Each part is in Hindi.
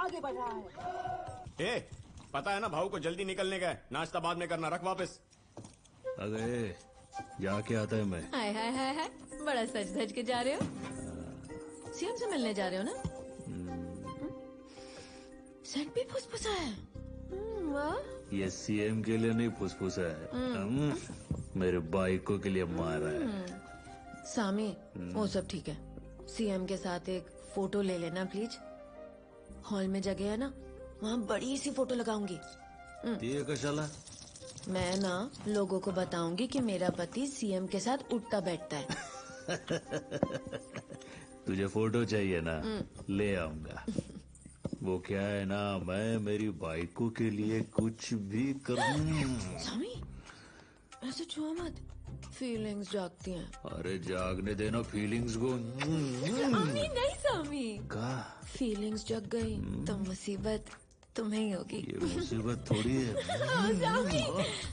आगे बढ़ रहा है। ए, पता है ना भाऊ को जल्दी निकलने का है, नाश्ता बाद में करना, रख वापस। अरे जाके आता है मैं। हाय हाय हाय हाय, बड़ा सज धज के जा रहे हो। सीएम से मिलने जा रहे हो ना? सेंट भी फुसफुसा है। वाह। ये सीएम के लिए नहीं फुसफुसा है, मेरे बाइकों के लिए मारा है। सामी, वो सब ठीक है। सीएम के साथ एक फोटो ले लेना प्लीज। हॉल में जगह है ना, वहाँ बड़ी सी फोटो लगाऊंगी। ये कशाला? मैं ना लोगों को बताऊंगी कि मेरा पति सीएम के साथ उठता बैठता है। तुझे फोटो चाहिए ना, ले आऊंगा। वो क्या है ना, मैं मेरी बाइकों के लिए कुछ भी करूं। सामी, ऐसे छुआ मत, फीलिंग्स जागती हैं। अरे जागने देना फीलिंग्स को। सामी नहीं सामी, का फीलिंग्स जग गई तो मुसीबत तुम्हें ही होगी। ये मुसीबत थोड़ी है।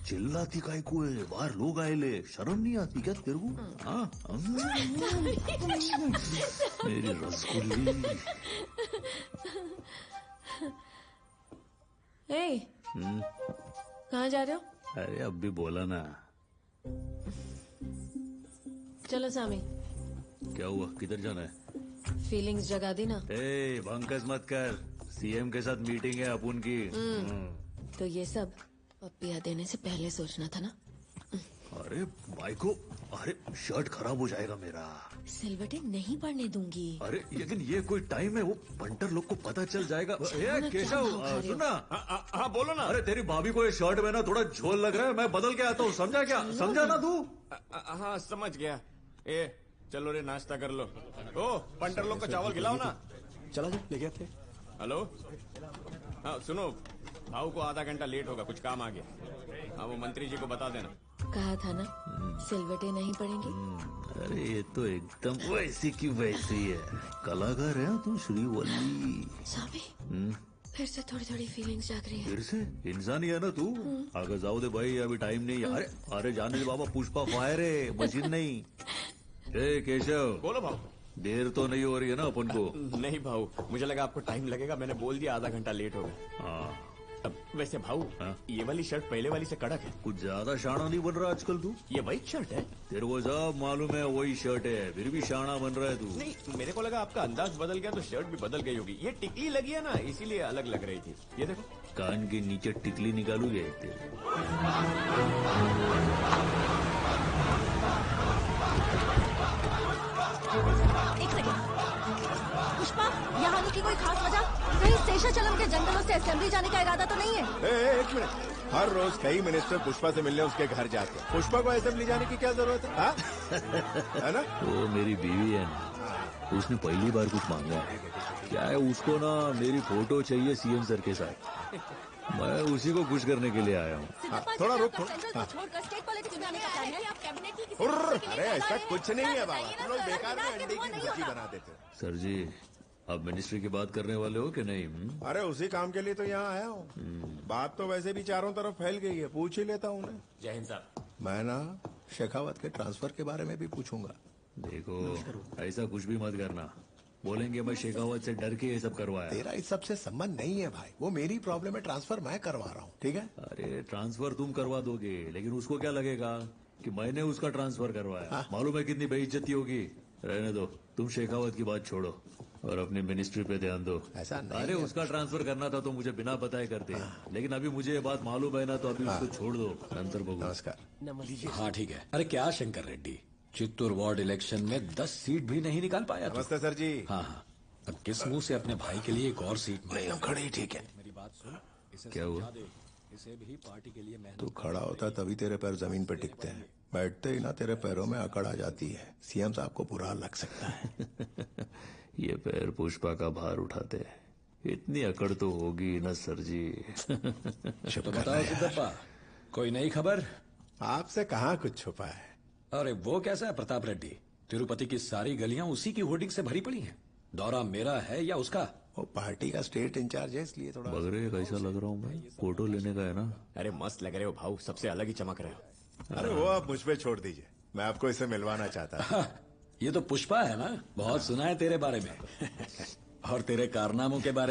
चिल्लाती काय को है, बाहर लोग आए ले, शर्म नहीं आती क्या तेरे को? मेरी रसगुल्ली। कहाँ जा रहे हो? अरे अब भी बोला ना। चलो सामी। क्या हुआ, किधर जाना है? फीलिंग्स जगा दी ना। ए भंकस मत कर, सीएम के साथ मीटिंग है अपन की। तो ये सब पप्पिया देने से पहले सोचना था ना। अरे बाइको, अरे शर्ट खराब हो जाएगा मेरा। सिलवटें नहीं पड़ने दूंगी। अरे लेकिन ये कोई टाइम है, वो पंटर लोग को पता चल जाएगा। ए केशव सुनना। हाँ बोलो ना। अरे तेरी भाभी को ये शर्ट में ना थोड़ा झोल लग रहा है, मैं बदल के आता हूँ, समझा क्या? समझा ना तू? हाँ समझ गया। ए चलो रे, नाश्ता कर लो। ओ पंटर लोग को चावल खिलाओ ना। चला जा, ले गया थे। हेलो, हाँ सुनो, भाऊ को आधा घंटा लेट होगा, कुछ काम आ गया। हाँ वो मंत्री जी को बता देना। कहा था ना, सिलवटें नहीं पड़ेंगी। अरे ये तो एकदम वैसी की वैसी है। कलाकार है तू श्रीवल्ली। सामी, फिर से थोड़ी थोड़ी फीलिंग्स जाग रही है। फिर से? इंसान ही है ना तू। आगे जाओ दे भाई, अभी टाइम नहीं है। अरे अरे जाने दे बाबा, पुष्पा फायर है, मशीन नहीं। ए केशव, बोलो भाऊ। देर तो नहीं हो रही है ना अपन को? नहीं भाऊ, मुझे लगा आपको टाइम लगेगा, मैंने बोल दिया आधा घंटा लेट होगा। हाँ। अब वैसे भाऊ, ये वाली शर्ट पहले वाली से कड़क है। कुछ ज्यादा शाना नहीं बन रहा आजकल तू? ये वाइट शर्ट है। तेरे को सब मालूम है वही शर्ट है, फिर भी शाना बन रहा है तू। नहीं, मेरे को लगा आपका अंदाज बदल गया तो शर्ट भी बदल गई होगी। ये टिकली लगी है ना, इसीलिए अलग लग रही थी। ये देखो, कान के नीचे टिकली निकालूगे तेरे। एक सेकंड, पुष्पा, यहाँ आने की कोई खास वजह? कहीं शेषाचलम के जंगलों से असेंबली जाने का इरादा तो नहीं है? एक मिनट, हर रोज कई मिनिस्टर पुष्पा से मिलने उसके घर जाते हैं। पुष्पा को असेंबली जाने की क्या जरूरत है? हाँ? है ना? वो मेरी बीवी है ना, उसने पहली बार कुछ मांगा है। क्या है, उसको ना मेरी फोटो चाहिए सीएम सर के साथ। मैं उसी को खुश करने के लिए आया हूँ। थोड़ा रुक। छोड़कर स्टेट पॉलिटिक्स में आने का प्लान है? आप कैबिनेट की किसी अरे ऐसा कुछ नहीं है बाबा, तुम लोग बेकार में अंडे की भुर्जी बना देते हो। सर जी, आप मिनिस्ट्री की बात करने वाले हो कि नहीं? अरे उसी काम के लिए तो यहाँ आया हूँ। बात तो वैसे भी चारों तरफ फैल गई है, पूछ ही लेता हूँ उन्हें। जय हिंद साहब। मैं ना शेखावत के ट्रांसफर के बारे में भी पूछूंगा। देखो ऐसा कुछ भी मत करना, बोलेंगे मैं शेखावत से डर के ये सब करवाया। तेरा इस सबसे संबंध नहीं है भाई, वो मेरी प्रॉब्लम है, ट्रांसफर मैं करवा रहा हूँ, ठीक है? अरे ट्रांसफर तुम करवा दोगे, लेकिन उसको क्या लगेगा कि मैंने उसका ट्रांसफर करवाया। मालूम है कितनी बेइज्जती होगी। रहने दो, तुम शेखावत की बात छोड़ो और अपनी मिनिस्ट्री पे ध्यान दो। ऐसा नहीं। अरे उसका ट्रांसफर करना था तो मुझे बिना बताए करते, लेकिन अभी मुझे ये बात मालूम है ना, तो अभी उसको छोड़ दो। नंतर बबू। नमस्कार। हाँ ठीक है। अरे क्या शंकर रेड्डी, चित्तूर वार्ड इलेक्शन में 10 सीट भी नहीं निकाल पाया। नमस्ते सर जी। हाँ हाँ, अब किस मुंह से अपने भाई के लिए एक और सीट मांगे? खड़ी, ठीक है। मेरी बात सुन, इसे क्या हुआ? इसे भी पार्टी के लिए तू खड़ा होता तभी तेरे पैर जमीन पे टिकते हैं, बैठते ही ना तेरे पैरों में अकड़ आ जाती है। सीएम साहब को बुरा लग सकता है। ये पैर पुष्पा का भार उठाते, इतनी अकड़ तो होगी ना सर जी। तो बताओ सिद्धप्पा, कोई नई खबर? आपसे कहाँ कुछ छुपा है। अरे वो कैसा है प्रताप रेड्डी, तिरुपति की सारी गलियां उसी की होर्डिंग से भरी पड़ी हैं। दौरा मेरा है या उसका? वो पार्टी का स्टेट इंचार्ज है, इसलिए थोड़ा बगरे कैसा लग रहा हूँ मैं? फोटो लेने का है ना? अरे मस्त लग रहे हो भाऊ, सबसे अलग ही चमक रहे हो। अरे वो आप मुझ पे छोड़ दीजिए, मैं आपको इसे मिलवाना चाहता था। ये तो पुष्पा है ना, बहुत सुना है तेरे बारे में और तेरे कारनामों के बारे में।